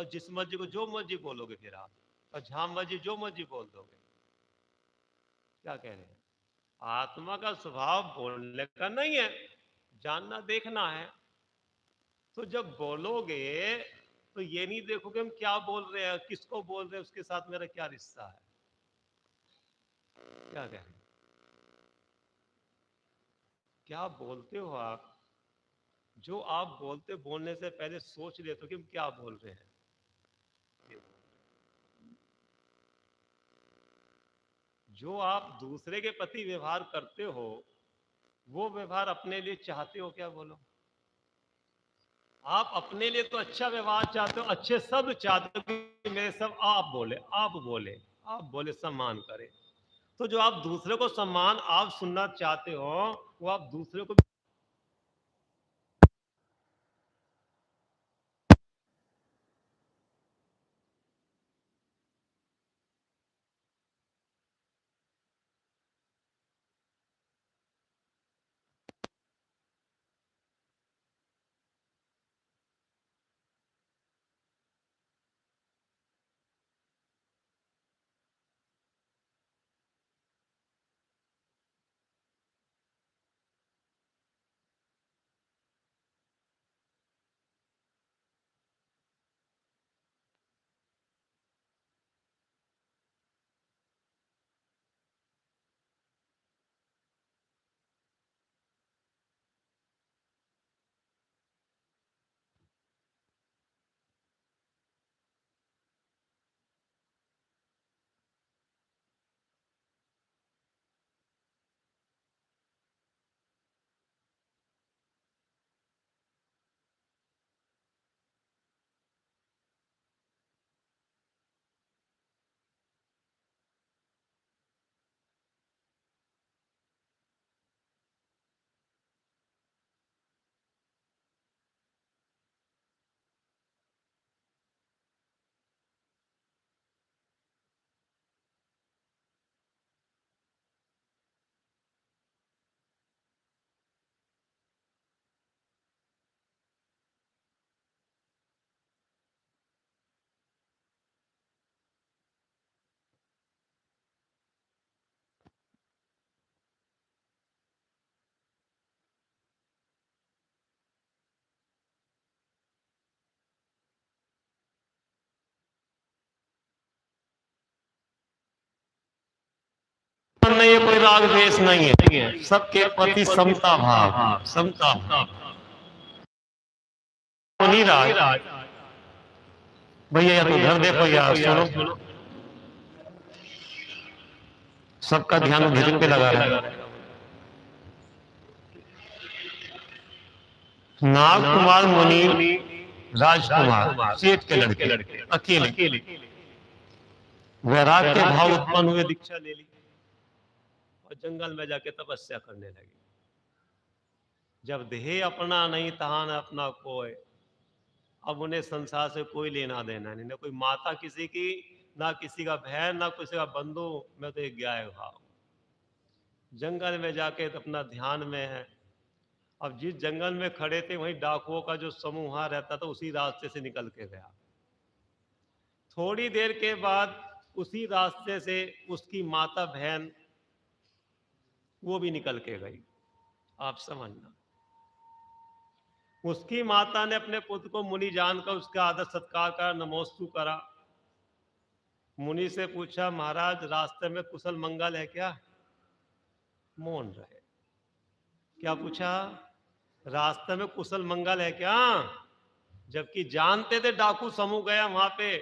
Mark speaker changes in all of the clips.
Speaker 1: और जिस मर्जी को जो मर्जी बोलोगे फिर आप, और जहां मर्जी जो मर्जी बोल दोगे। क्या कह रहे हैं? आत्मा का स्वभाव बोलने का नहीं है, जानना देखना है। तो जब बोलोगे तो ये नहीं देखोगे हम क्या बोल रहे हैं, किसको बोल रहे हैं, उसके साथ मेरा क्या रिश्ता है। क्या कह रहे हैं? क्या बोलते हो आप, जो आप बोलते बोलने से पहले सोच लेते हो कि हम क्या बोल रहे हैं। जो आप दूसरे के प्रति व्यवहार करते हो, वो व्यवहार अपने लिए चाहते हो क्या? बोलो। आप अपने लिए तो अच्छा व्यवहार चाहते हो, अच्छे शब्द चाहते हो कि मेरे सब आप बोले, आप बोले, आप बोले, सम्मान करें। तो जो आप दूसरे को सम्मान आप सुनना चाहते हो, वो आप दूसरे को नहीं है, कोई राग द्वेष नहीं है, सबके प्रति समता भाव, समता भाव नहीं राग। भैया या तो उधर देखो या सुनो, सबका ध्यान उधर पे लगा रहा है। नाग कुमार मुनि राजकुमार सेठ के लड़के अकेले वैराग के भाव उत्पन्न हुए, दीक्षा ले ली और जंगल में जाके तपस्या करने लगे। जब देह अपना नहीं तहान अपना कोई, अब उन्हें संसार से कोई लेना देना नहीं, ना कोई माता किसी की, ना किसी का बहन, ना किसी का बंधु। मैं तो एक गाय भाव जंगल में जाके तो अपना ध्यान में है। अब जिस जंगल में खड़े थे वहीं डाकुओं का जो समूह वहां रहता था, उसी रास्ते से निकल के गया। थोड़ी देर के बाद उसी रास्ते से उसकी माता बहन वो भी निकल के गई। आप समझना, उसकी माता ने अपने पुत्र को मुनि जानकर उसका आदर सत्कार करा, नमोस्तु करा। मुनि से पूछा, महाराज रास्ते में कुशल मंगल है क्या? मौन रहे। क्या पूछा? रास्ते में कुशल मंगल है क्या? जबकि जानते थे डाकू समूह गया वहां पे,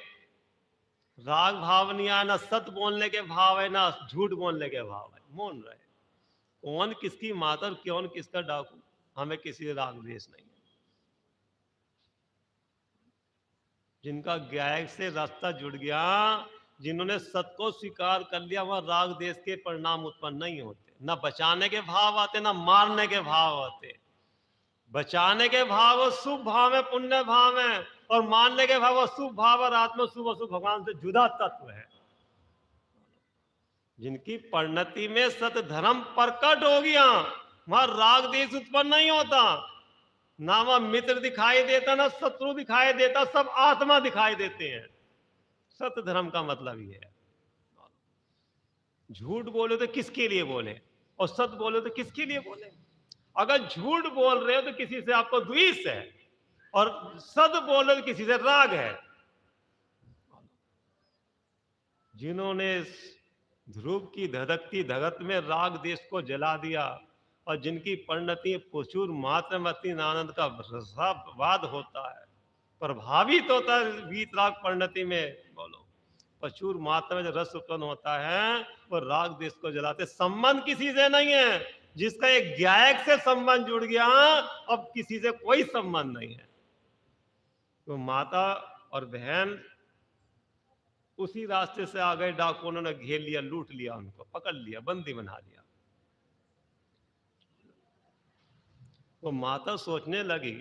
Speaker 1: राग भाव नहीं आया, ना सत्य बोलने के भाव है, ना झूठ बोलने के भाव है। मौन रहे। कौन किसकी माता और कौन किसका डाकू, हमें किसी राग द्वेष नहीं है। जिनका गाय से रास्ता जुड़ गया, जिन्होंने सत्य को स्वीकार कर लिया, वहां राग देश के परिणाम उत्पन्न नहीं होते। ना बचाने के भाव आते, ना मारने के भाव आते। बचाने के भाव शुभ भाव है, पुण्य भाव है, और मारने के भाव शुभ भाव और आत्मा शुभ अशुभ भगवान से जुदा तत्व है। जिनकी परिणति में सत्य धर्म प्रकट हो गया, वहां राग देश उत्पन्न नहीं होता। ना वहां मित्र दिखाई देता, ना शत्रु दिखाई देता, सब आत्मा दिखाई देते हैं। सत्य धर्म का मतलब ये है। झूठ बोले तो किसके लिए बोले, और सत्य बोले तो किसके लिए बोले। अगर झूठ बोल रहे हो तो किसी से आपको द्वेष है, और सत्य बोले तो किसी से राग है। जिन्होंने ध्रुव की धधकती धगत में राग देश को जला दिया, और जिनकी परिणति प्रचुर मात्रा में अति आनंद का रसावाद होता है, प्रभावित होता है वीतराग परिणति में। बोलो, प्रचुर मात्रा में जो रस उत्पन्न होता है वो राग देश को जलाते। संबंध किसी से नहीं है। जिसका एक गायक से संबंध जुड़ गया, अब किसी से कोई संबंध नहीं है। तो माता और बहन उसी रास्ते से आ गए, डाकुओं ने घेर लिया, लूट लिया, उनको पकड़ लिया, बंदी बना लिया। तो माता सोचने लगी,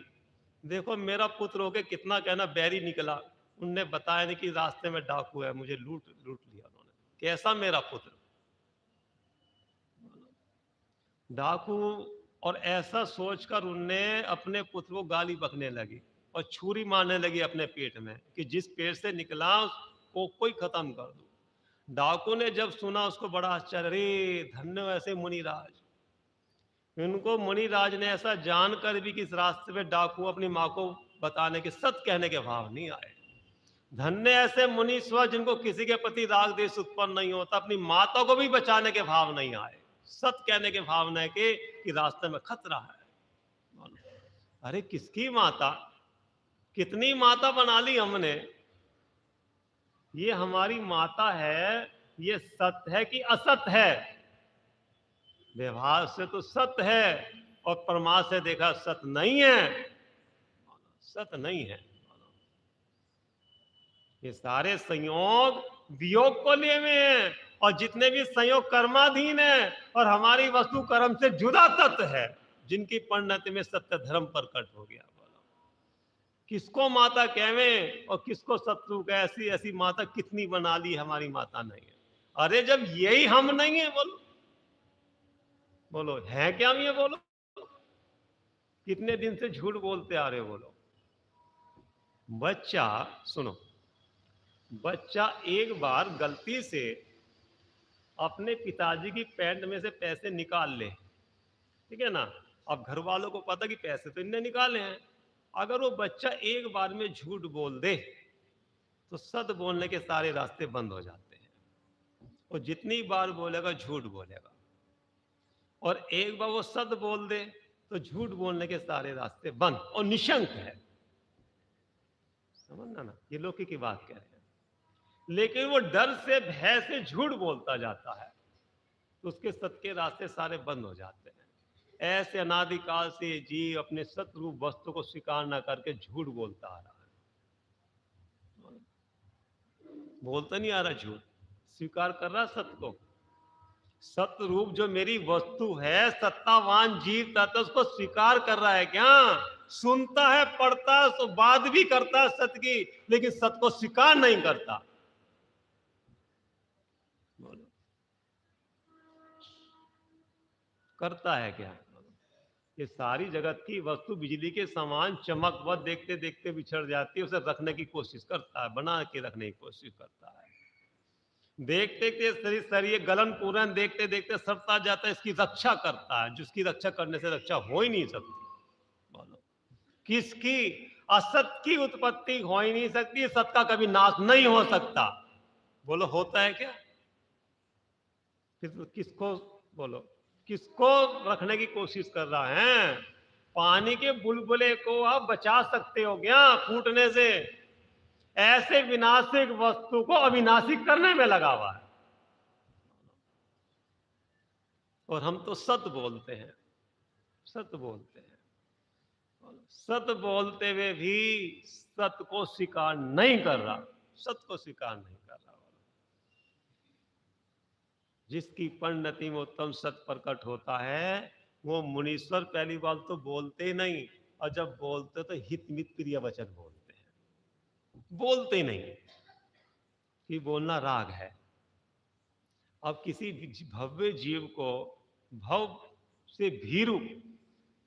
Speaker 1: देखो मेरा पुत्र होके कितना कहना बैरी निकला। उनने बताया नहीं कि रास्ते में डाकू है, मुझे लूट लूट लिया उन्होंने। कैसा मेरा पुत्र डाकू। और ऐसा सोचकर उनने अपने पुत्र को गाली बकने लगी और छुरी मारने लगी अपने पेट में, कि जिस पेट से निकला उसको कोई खत्म कर दो। डाकू ने जब सुना उसको बड़ा आश्चर्य, अरे धन्य ऐसे मुनिराज। इनको मुनिराज ने ऐसा जानकर भी कि इस रास्ते में डाकू अपनी माँ को बताने के, सत्य कहने के भाव नहीं आए। धन्य ऐसे मुनीश्वर जिनको किसी के प्रति राग देश उत्पन्न नहीं होता, अपनी माता को भी बचाने के भाव नहीं आए, सत्य कहने के भावना है कि रास्ते में खतरा है। अरे किसकी माता, कितनी माता बना ली हमने। ये हमारी माता है, ये सत्य है कि असत्य है। व्यवहार से तो सत्य है, और प्रमाण से देखा सत्य नहीं है, सत्य नहीं है। ये सारे संयोग वियोग को लिए हुए हैं, और जितने भी संयोग कर्माधीन है, और हमारी वस्तु कर्म से जुदा तत्व है, जिनकी परिणति में सत्य धर्म प्रकट हो गया। बोलो किसको माता कहें और किसको शत्रु कहे। ऐसी ऐसी माता कितनी बना ली, हमारी माता नहीं है। अरे जब यही हम नहीं है, बोलो बोलो है क्या हम ये। बोलो कितने दिन से झूठ बोलते आ रहे हो। बोलो बच्चा सुनो, बच्चा एक बार गलती से अपने पिताजी की पैंट में से पैसे निकाल ले, ठीक है ना। अब घर वालों को पता कि पैसे तो इनने निकाले हैं। अगर वो बच्चा एक बार में झूठ बोल दे तो सत्य बोलने के सारे रास्ते बंद हो जाते हैं। वो जितनी बार बोलेगा झूठ बोलेगा, और एक बार वो सत्य बोल दे तो झूठ बोलने के सारे रास्ते बंद, और निशंक है। समझना ना, ये लौकिक की बात कह रहे हैं। लेकिन वो डर से भय से झूठ बोलता जाता है, तो उसके सत्य के रास्ते सारे बंद हो जाते हैं। ऐसे अनादिकाल से जीव अपने सत्य रूप वस्तु को स्वीकार न करके झूठ बोलता आ रहा है। बोलता नहीं आ रहा झूठ, स्वीकार कर रहा सत्य को। सत्य रूप जो मेरी वस्तु है, सत्तावान जीव तत्व, उसको स्वीकार कर रहा है क्या। सुनता है, पढ़ता है, तो बात भी करता है सत्य की, लेकिन सत्य को स्वीकार नहीं करता। बोलो करता है क्या। ये सारी जगत की वस्तु बिजली के समान चमक व देखते देखते बिछड़ जाती है, उसे रखने की कोशिश करता है, बना के रखने की कोशिश करता है। देखते देखते शरीर गलन पूरन देखते देखते सड़ता जाता है, इसकी रक्षा करता है। जिसकी रक्षा करने से रक्षा हो ही नहीं सकती। बोलो किसकी, असत की उत्पत्ति हो ही नहीं सकती, सत का कभी नाश नहीं हो सकता। बोलो होता है क्या। किसको बोलो, किसको रखने की कोशिश कर रहा है। पानी के बुलबुले को आप बचा सकते हो क्या फूटने से। ऐसे विनाशिक वस्तु को अविनाशी करने में लगा हुआ है। और हम तो सत्य बोलते हैं, सत्य बोलते हैं। सत्य बोलते हुए भी सत्य को स्वीकार नहीं कर रहा, सत्य को स्वीकार नहीं कर रहा। जिसकी परिणति में उत्तम सत्य प्रकट होता है, वो मुनीश्वर पहली बात तो बोलते नहीं, और जब बोलते तो हित मित प्रिय वचन बोलते हैं। बोलते नहीं कि बोलना राग है। अब किसी भव्य जीव को भव से भीरु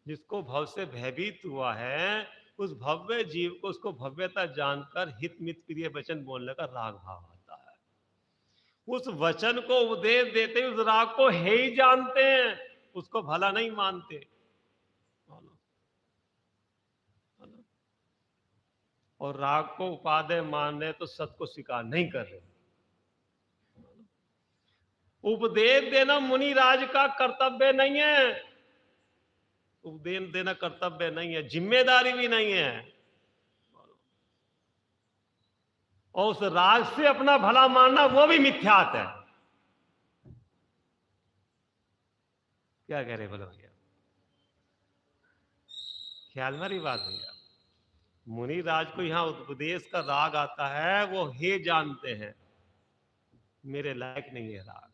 Speaker 1: जिसको भव से भयभीत हुआ है, उस भव्य जीव को उसको भव्यता जानकर हित मित प्रिय वचन बोलने का राग भाव आता है। उस वचन को उपदेश देते ही उस राग को है ही जानते हैं, उसको भला नहीं मानते। और राग को उपादेय मान रहे तो सत्य को स्वीकार नहीं कर रहे। उपदेश देना मुनि राज का कर्तव्य नहीं है, उपदेश देना कर्तव्य नहीं है, जिम्मेदारी भी नहीं है। और उस राग से अपना भला मानना वो भी मिथ्यात है। क्या कह रहे बोलो भैया, ख्याल में रही बात भैया। मुनि राज को यहां उपदेश का राग आता है, वो हे जानते हैं मेरे लायक नहीं है राग।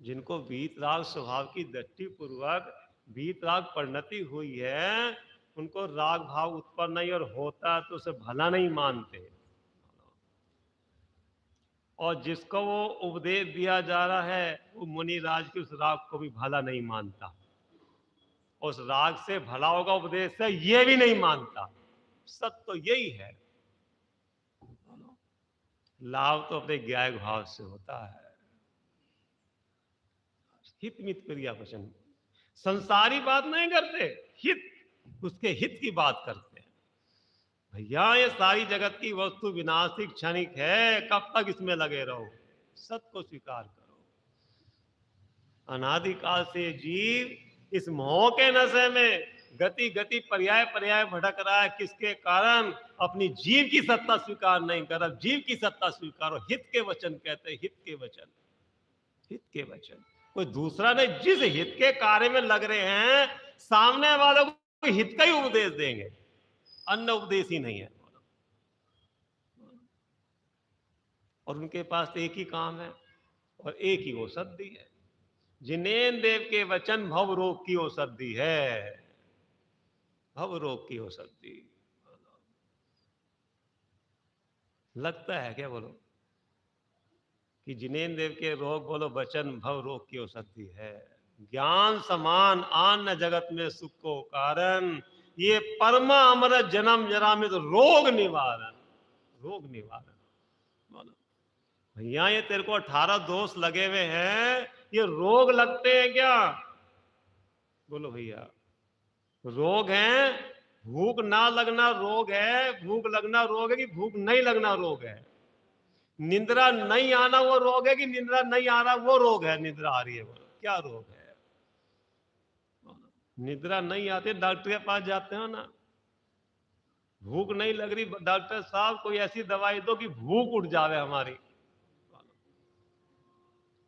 Speaker 1: जिनको वीत राग स्वभाव की दृष्टि पूर्वक वीत राग परिणति हुई है, उनको राग भाव उत्पन्न नहीं और होता तो उसे भला नहीं मानते। और जिसको वो उपदेश दिया जा रहा है, वो मुनि राज के उस राग को भी भला नहीं मानता, उस राग से भला होगा उपदेश से ये भी नहीं मानता। सत्य तो यही है, लाभ तो अपने ज्ञायक भाव से होता है। हित मित क्रिया वचन, संसारी बात नहीं करते, हित, उसके हित की बात करते हैं। भैया ये सारी जगत की वस्तु विनाशिक क्षणिक है, कब तक इसमें लगे रहो, सत्य को स्वीकार करो। अनादिकाल से जीव इस मोह के नशे में गति गति पर्याय पर्याय भटक रहा है। किसके कारण? अपनी जीव की सत्ता स्वीकार नहीं कर रहा। जीव की सत्ता स्वीकारो, हित के वचन कहते हैं, हित के वचन, हित के वचन, कोई दूसरा नहीं। जिस हित के कार्य में लग रहे हैं, सामने वालों को हित का ही उपदेश देंगे, अन्य उपदेश ही नहीं है। और उनके पास एक ही काम है और एक ही औषधि है। जिनेन्द्र देव के वचन भव रोग की औषधि है, भव रोग की औषधि। लगता है क्या बोलो कि जिनेन्द्र देव के रोग बोलो वचन भव रोग की औषधि है। ज्ञान समान आन जगत में सुख को कारण, ये परमा अमृत जन्म जरा में तो रोग निवारण, रोग निवारण। बोलो भैया ये तेरे को 18 दोष लगे हुए हैं, ये रोग लगते हैं क्या? बोलो भैया रोग है, भूख ना लगना रोग है, भूख लगना रोग है कि भूख नहीं लगना रोग है? निंद्रा नहीं आना वो रोग है कि निंद्रा नहीं आ रहा वो रोग है? निंद्रा आ रही है, बोलो क्या रोग है? निद्रा नहीं आती, डॉक्टर के पास जाते हो ना, भूख नहीं लग रही, डॉक्टर साहब कोई ऐसी दवाई दो कि भूख उठ जावे हमारी।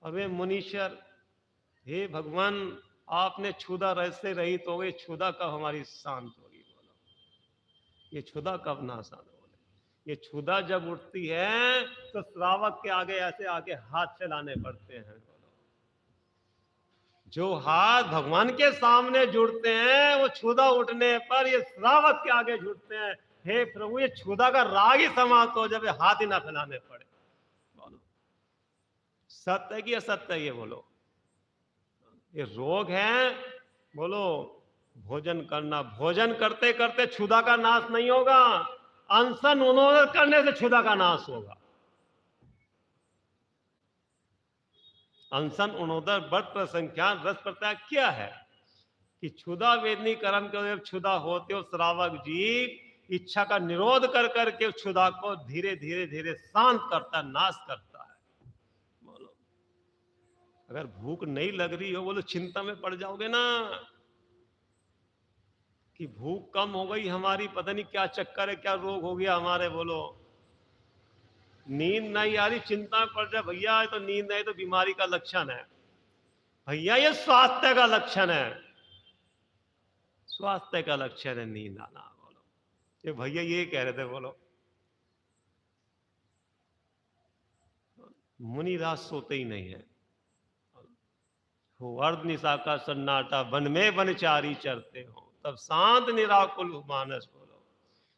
Speaker 1: अबे मुनीश्वर, हे भगवान, आपने क्षुधा रहस्य रहित हो गई, क्षुधा कब हमारी शांत होगी? बोलो ये क्षुधा कब ना शांत होगी? ये क्षुधा जब उठती है तो श्रावक के आगे ऐसे आके हाथ फैलाने पड़ते हैं। जो हाथ भगवान के सामने जुड़ते हैं, वो क्षुधा उठने पर ये श्रावक के आगे जुड़ते हैं। हे प्रभु, ये क्षुधा का राग ही समाप्त हो जब हाथ ही ना फैलाने पड़े। बोलो सत्य है कि असत्य है ये? बोलो ये रोग है। बोलो भोजन करना, भोजन करते करते क्षुधा का नाश नहीं होगा, अनशन उन्होंने करने से क्षुधा का नाश होगा। अनशन उन्नोदर व्रत प्रसंख्यान रस प्रत्याग क्या है कि क्षुधा वेदनी कर्म के जब क्षुधा होते हो, श्रावक जीव इच्छा का निरोध कर करके क्षुधा को धीरे धीरे धीरे शांत करता, नाश करता है। बोलो अगर भूख नहीं लग रही हो, बोलो चिंता में पड़ जाओगे ना कि भूख कम हो गई हमारी, पता नहीं क्या चक्कर है, क्या रोग हो गया हमारे। बोलो नींद नहीं आ रही, चिंता में पड़ जाए, भैया ये तो नींद नहीं तो बीमारी का लक्षण है, भैया ये स्वास्थ्य का लक्षण है, स्वास्थ्य का लक्षण है नींद आना। बोलो ये भैया ये कह रहे थे। बोलो मुनिराज सोते ही नहीं है, हो अर्ध निशा का सन्नाटा, वन में वनचारी चरते हो, तब शांत निराकुल मानस। बोलो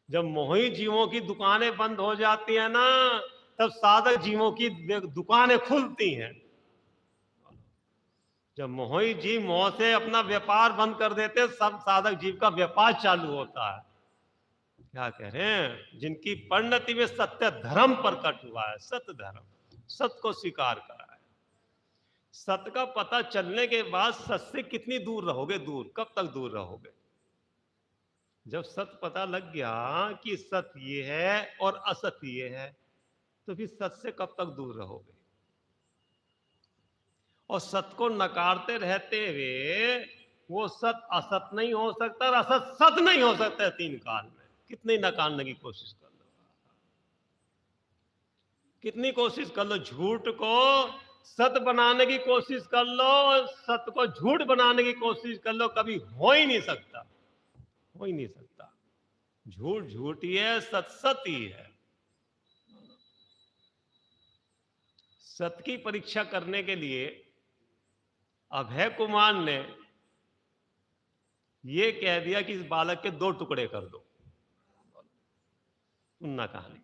Speaker 1: जब मोही जीवों की दुकानें बंद हो जाती है ना, तब साधक जीवों की दुकानें खुलती हैं। जब मोही जीव मोह से अपना व्यापार बंद कर देते, सब साधक जीव का व्यापार चालू होता है। क्या कह रहे हैं? जिनकी परिणति में सत्य धर्म प्रकट हुआ है, सत्य धर्म, सत्य को स्वीकार करा है। सत्य का पता चलने के बाद सत्य से कितनी दूर रहोगे? दूर कब तक दूर रहोगे? जब सत्य पता लग गया कि सत्य ये है और असत्य ये है, तो फिर सत्य से कब तक दूर रहोगे? और सत्य को नकारते रहते हुए वो सत्य असत नहीं हो सकता और असत सत्य नहीं हो सकता। तीन काल में कितनी नकारने की कोशिश कर लो, कितनी कोशिश कर लो, झूठ को सत्य बनाने की कोशिश कर लो, सत्य को झूठ बनाने की कोशिश कर लो, कभी हो ही नहीं सकता, हो ही नहीं सकता। झूठ झूठ ही है, सत्य सत्य ही है। सत्य की परीक्षा करने के लिए अभय कुमार ने यह कह दिया कि इस बालक के दो टुकड़े कर दो। सुनना कहानी।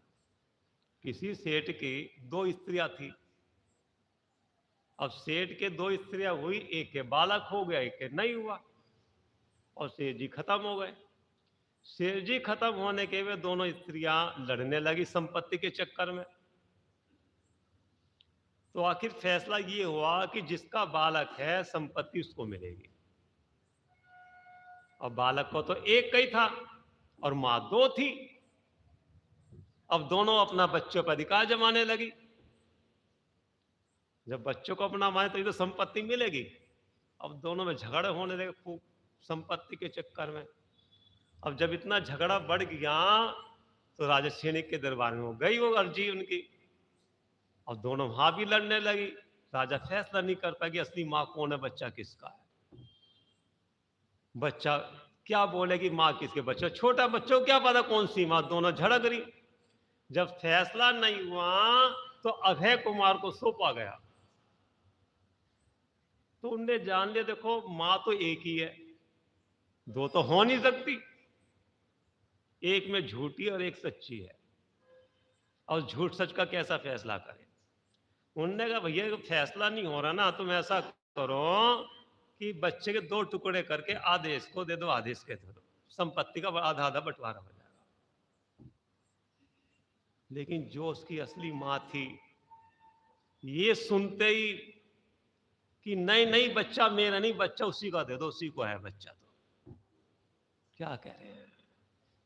Speaker 1: किसी सेठ की दो स्त्रियां थी। अब सेठ के दो स्त्रियां हुई, एक के बालक हो गया, एक के नहीं हुआ, और सेठ जी खत्म हो गए। सेठ जी खत्म होने के वे दोनों स्त्रियां लड़ने लगी संपत्ति के चक्कर में। तो आखिर फैसला ये हुआ कि जिसका बालक है संपत्ति उसको मिलेगी। और बालक को तो एक ही था और मां दो थी। अब दोनों अपना बच्चों पर अधिकार जमाने लगी। जब बच्चों को अपना माने तो ये तो संपत्ति मिलेगी। अब दोनों में झगड़े होने लगे खूब संपत्ति के चक्कर में। अब जब इतना झगड़ा बढ़ गया तो राजा सैनिक के दरबार में हो गई वो अर्जी उनकी। और दोनों वहां भी लड़ने लगी। राजा फैसला नहीं कर पाएगी असली मां कौन है, बच्चा किसका है। बच्चा क्या बोलेगी मां किसके, बच्चा छोटा, बच्चों को क्या पता कौन सी मां। दोनों झड़क रही। जब फैसला नहीं हुआ तो अभय कुमार को सौंपा गया। तो उनने जान लिया देखो मां तो एक ही है, दो तो हो नहीं सकती, एक में झूठी और एक सच्ची है। और झूठ सच का कैसा फैसला करें। उनने कहा भैया तो फैसला नहीं हो रहा ना, तुम ऐसा करो कि बच्चे के दो टुकड़े करके आदेश को दे दो, आदेश के दे दो, संपत्ति का आधा आधा बंटवारा हो जाएगा। लेकिन जो उसकी असली मां थी, ये सुनते ही कि नहीं नहीं बच्चा मेरा नहीं, बच्चा उसी का दे दो, उसी को है बच्चा। तो क्या कह रहे हैं,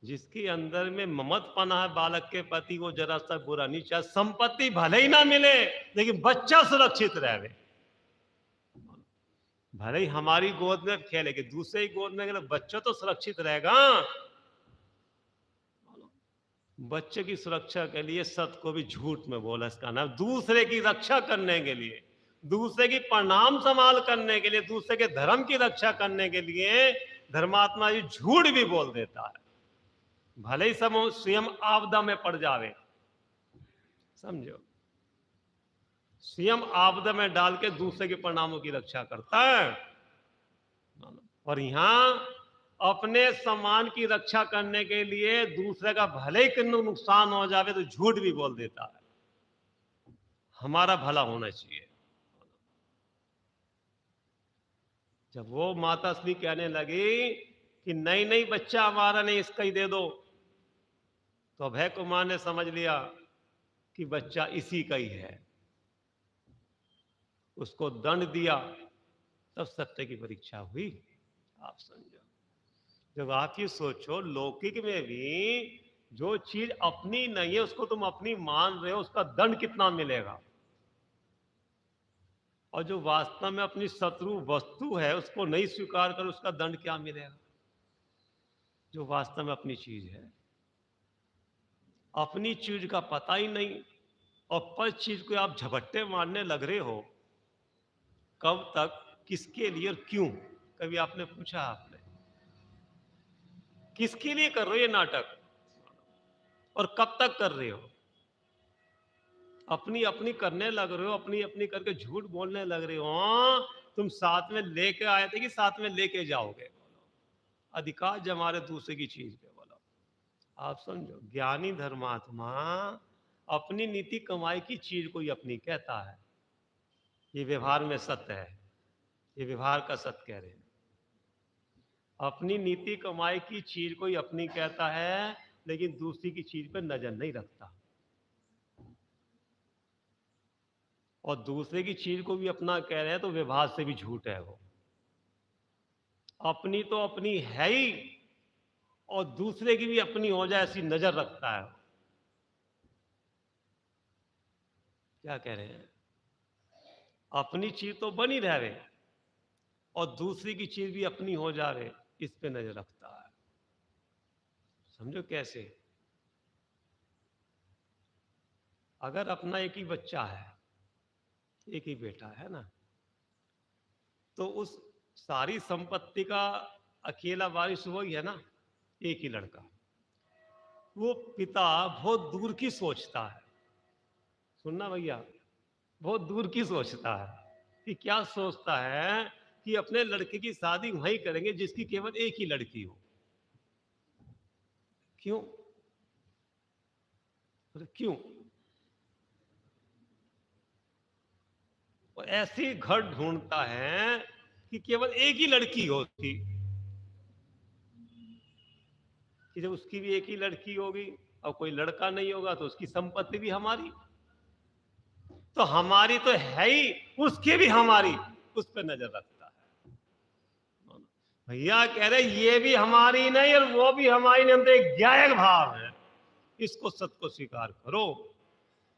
Speaker 1: जिसके अंदर में ममतपना है बालक के प्रति, वो जरा सा बुरा नहीं चाहे, संपत्ति भले ही ना मिले लेकिन बच्चा सुरक्षित रहे। भले ही हमारी गोद में खेलेगी, दूसरे ही गोद में बच्चा तो सुरक्षित रहेगा। बच्चे की सुरक्षा के लिए सत्य को भी झूठ में बोला, इसका नाम दूसरे की रक्षा करने के लिए, दूसरे की परिणाम संभाल करने के लिए, दूसरे के धर्म की रक्षा करने के लिए धर्मात्मा जी झूठ भी बोल देता है। भले ही स्वयं आपदा में पड़ जावे, समझो, स्वयं आपदा में डाल के दूसरे के परिणामों की रक्षा करता है। और यहां अपने सम्मान की रक्षा करने के लिए दूसरे का भले ही नुकसान हो जावे तो झूठ भी बोल देता है, हमारा भला होना चाहिए। जब वो माता श्री कहने लगी कि नहीं नहीं बच्चा हमारा नहीं, इसका ही दे दो, तो अभय कुमार ने समझ लिया कि बच्चा इसी का ही है, उसको दंड दिया। तब सत्य की परीक्षा हुई। आप समझो, जब आप ये सोचो लौकिक में भी जो चीज अपनी नहीं है उसको तुम अपनी मान रहे हो, उसका दंड कितना मिलेगा। और जो वास्तव में अपनी शत्रु वस्तु है उसको नहीं स्वीकार कर, उसका दंड क्या मिलेगा। जो वास्तव में अपनी चीज है, अपनी चीज का पता ही नहीं और पर चीज को आप झपट्टे मारने लग रहे हो, कब तक, किसके लिए और क्यों। कभी आपने पूछा, आपने किसके लिए कर रहे हो ये नाटक और कब तक कर रहे हो। अपनी अपनी करने लग रहे हो, अपनी अपनी करके झूठ बोलने लग रहे हो। तुम साथ में लेके आए थे कि साथ में लेके जाओगे। अधिकार जमा रहे दूसरे की चीज पे। बोलो आप समझो, ज्ञानी धर्मात्मा अपनी नीति कमाई की चीज को ही अपनी कहता है, ये व्यवहार में सत्य है। ये व्यवहार का सत्य कह रहे हैं। अपनी नीति कमाई की चीज कोई अपनी कहता है, लेकिन दूसरी की चीज पर नजर नहीं रखता, और दूसरे की चीज को भी अपना कह रहे हैं तो व्यवहार से भी झूठ है वो। अपनी तो अपनी है ही, और दूसरे की भी अपनी हो जाए ऐसी नजर रखता है। क्या कह रहे हैं? अपनी चीज तो बनी रहे और दूसरी की चीज भी अपनी हो जावे, इस पे नजर रखता है। समझो कैसे? अगर अपना एक ही बच्चा है, एक ही बेटा है ना, तो उस सारी संपत्ति का अकेला वारिस वही है ना, एक ही लड़का। वो पिता बहुत दूर की सोचता है, सुनना भैया, बहुत दूर की सोचता है। कि क्या सोचता है? कि अपने लड़के की शादी वहीं करेंगे जिसकी केवल एक ही लड़की हो। क्यों? क्यों? और ऐसी घर ढूंढता है कि केवल एक ही लड़की होती, कि जब उसकी भी एक ही लड़की होगी और कोई लड़का नहीं होगा तो उसकी संपत्ति भी हमारी, तो हमारी तो है ही, उसकी भी हमारी, उस पर नजर रखता है। भैया कह रहे ये भी हमारी नहीं और वो भी हमारी नहीं, हम तो एक ज्ञायक भाव है। इसको सत्य को स्वीकार करो,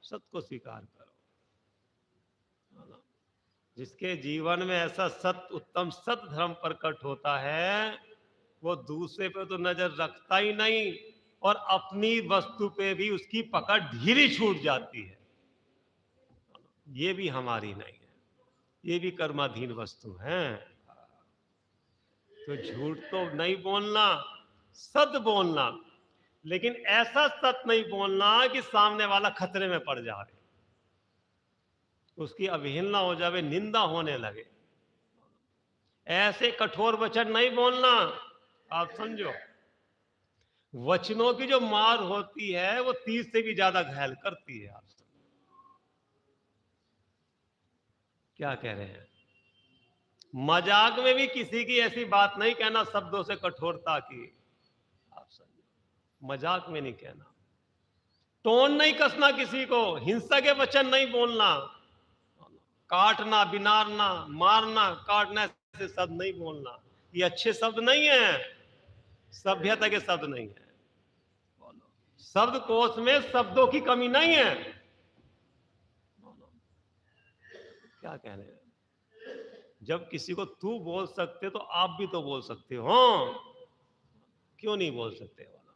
Speaker 1: सत्य को स्वीकार करो। जिसके जीवन में ऐसा सत्य, उत्तम सत्य धर्म प्रकट होता है, वो दूसरे पे तो नजर रखता ही नहीं, और अपनी वस्तु पे भी उसकी पकड़ ढीली छूट जाती है। ये भी हमारी नहीं है, ये भी कर्माधीन वस्तु है। तो झूठ तो नहीं बोलना, सत्य बोलना, लेकिन ऐसा सत्य नहीं बोलना कि सामने वाला खतरे में पड़ जाए, उसकी अवहेलना हो जाए, निंदा होने लगे। ऐसे कठोर वचन नहीं बोलना। आप समझो, वचनों की जो मार होती है वो तीर से भी ज्यादा घायल करती है। आप क्या कह रहे हैं? मजाक में भी किसी की ऐसी बात नहीं कहना शब्दों से कठोरता की। आप समझो, मजाक में नहीं कहना, टोन नहीं कसना किसी को, हिंसा के वचन नहीं बोलना, काटना, बिनारना, मारना, काटना, ऐसे शब्द नहीं बोलना। ये अच्छे शब्द नहीं है, सभ्यता के शब्द नहीं है। शब्द कोश में शब्दों की कमी नहीं है। क्या कह रहे हैं? जब किसी को तू बोल सकते तो आप भी तो बोल सकते हो, क्यों नहीं बोल सकते? वाला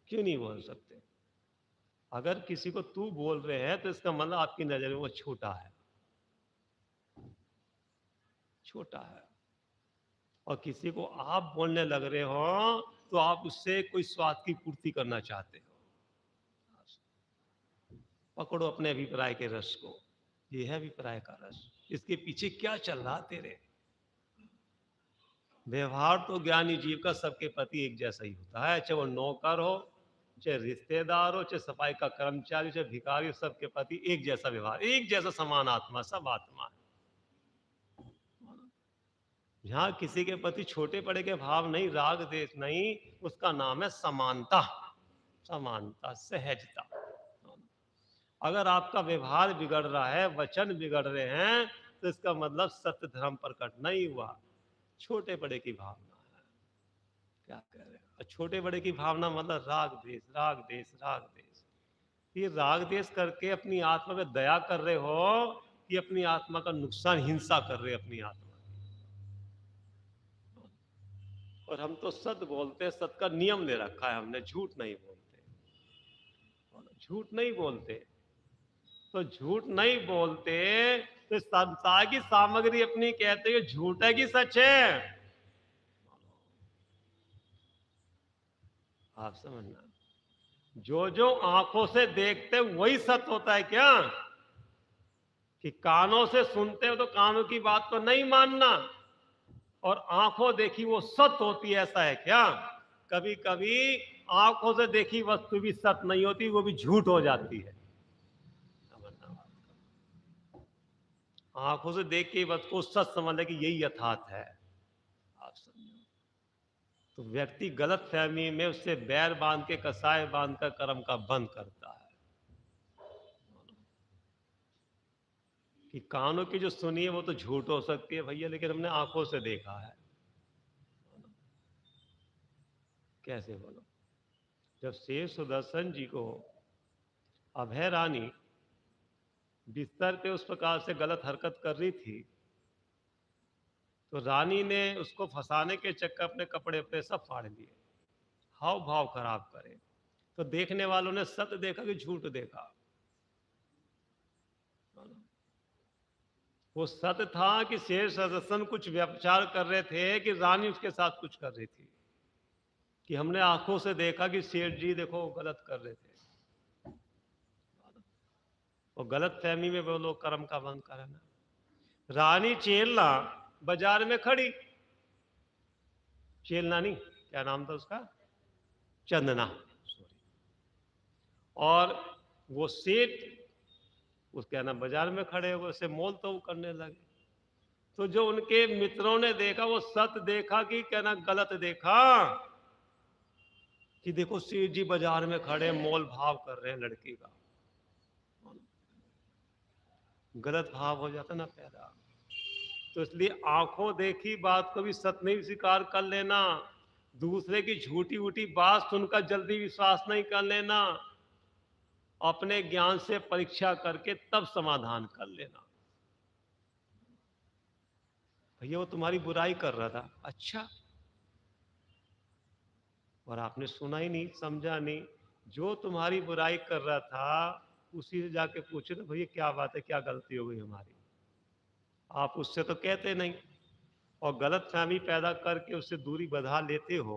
Speaker 1: क्यों नहीं बोल सकते? अगर किसी को तू बोल रहे हैं तो इसका मतलब आपकी नजर में वो छोटा है, छोटा है। और किसी को आप बोलने लग रहे हो तो आप उससे कोई स्वार्थ की पूर्ति करना चाहते हो। पकड़ो अपने अभिप्राय के रस को, ये है अभिप्राय का रस, इसके पीछे क्या चल रहा तेरे। व्यवहार तो ज्ञानी जीव का सबके प्रति एक जैसा ही होता है, चाहे वो नौकर हो, चाहे रिश्तेदार हो, चाहे सफाई का कर्मचारी, चाहे भिखारी हो, सबके प्रति एक जैसा व्यवहार, एक जैसा समान आत्मा, सब आत्मा है। जहां किसी के प्रति छोटे बड़े के भाव नहीं, राग देश नहीं, उसका नाम है समानता, समानता, सहजता। अगर आपका व्यवहार बिगड़ रहा है, वचन बिगड़ रहे हैं, तो इसका मतलब सत्य धर्म प्रकट नहीं हुआ, छोटे बड़े की भावना है। क्या कह रहे हैं? छोटे बड़े की भावना मतलब राग देश, राग देश, राग देश। ये राग देश करके अपनी आत्मा पे दया कर रहे हो कि अपनी आत्मा का नुकसान, हिंसा कर रहे अपनी आत्मा। और हम तो सत्य बोलते हैं, सत्य का नियम ले रखा है हमने, झूठ नहीं बोलते, झूठ नहीं बोलते। तो झूठ नहीं बोलते तो संसार की सामग्री अपनी कहते हैं झूठ है कि सच है। आप समझना, जो जो आंखों से देखते वही सत्य होता है क्या? कि कानों से सुनते हो तो कानों की बात तो नहीं मानना, और आंखों देखी वो सत्य होती है, ऐसा है क्या? कभी कभी आंखों से देखी वस्तु भी सत्य नहीं होती, वो भी झूठ हो जाती है। आंखों से देख के बस को सच समझ ले कि यही यथार्थ है। आप समझो, तो व्यक्ति गलत फहमी में उससे बैर बांध के, कसाय बांध कर कर्म का बंद करता है। कि कानों की जो सुनी है वो तो झूठ हो सकती है भैया, लेकिन हमने आंखों से देखा है। कैसे बोलो? जब शेष सुदर्शन जी को अभय रानी बिस्तर पे उस प्रकार से गलत हरकत कर रही थी, तो रानी ने उसको फंसाने के चक्कर अपने कपड़े अपने सब फाड़ लिए, हाव भाव खराब करे। तो देखने वालों ने सत्य देखा कि झूठ देखा? वो सत्य था कि शेष सुदर्शन कुछ व्यभिचार कर रहे थे, कि रानी उसके साथ कुछ कर रही थी? कि हमने आंखों से देखा कि सेठ जी देखो गलत कर रहे थे। वो गलत फहमी में वो लोग कर्म का बंद करना। रानी चेलना बाजार में खड़ी, चेलना नहीं, क्या नाम था उसका, चंदना, सॉरी। और वो सेठ उस क्या नाम बाजार में खड़े हुए उससे मोल तो करने लगे। तो जो उनके मित्रों ने देखा वो सत्य देखा कि क्या ना गलत देखा? कि देखो सेठ जी बाजार में खड़े मोल भाव कर रहे हैं लड़की का। गलत भाव हो जाता ना पैदा। तो इसलिए आंखों देखी बात को भी सत्य नहीं स्वीकार कर लेना, दूसरे की झूठी वूठी बात सुनकर जल्दी विश्वास नहीं कर लेना, अपने ज्ञान से परीक्षा करके तब समाधान कर लेना। भैया वो तुम्हारी बुराई कर रहा था, अच्छा, और आपने सुना ही नहीं, समझा नहीं। जो तुम्हारी बुराई कर रहा था उसी से जाके पूछे तो भैया क्या बात है, क्या गलती हो गई हमारी? आप उससे तो कहते नहीं, और गलत फहमी पैदा करके उससे दूरी बढ़ा लेते हो।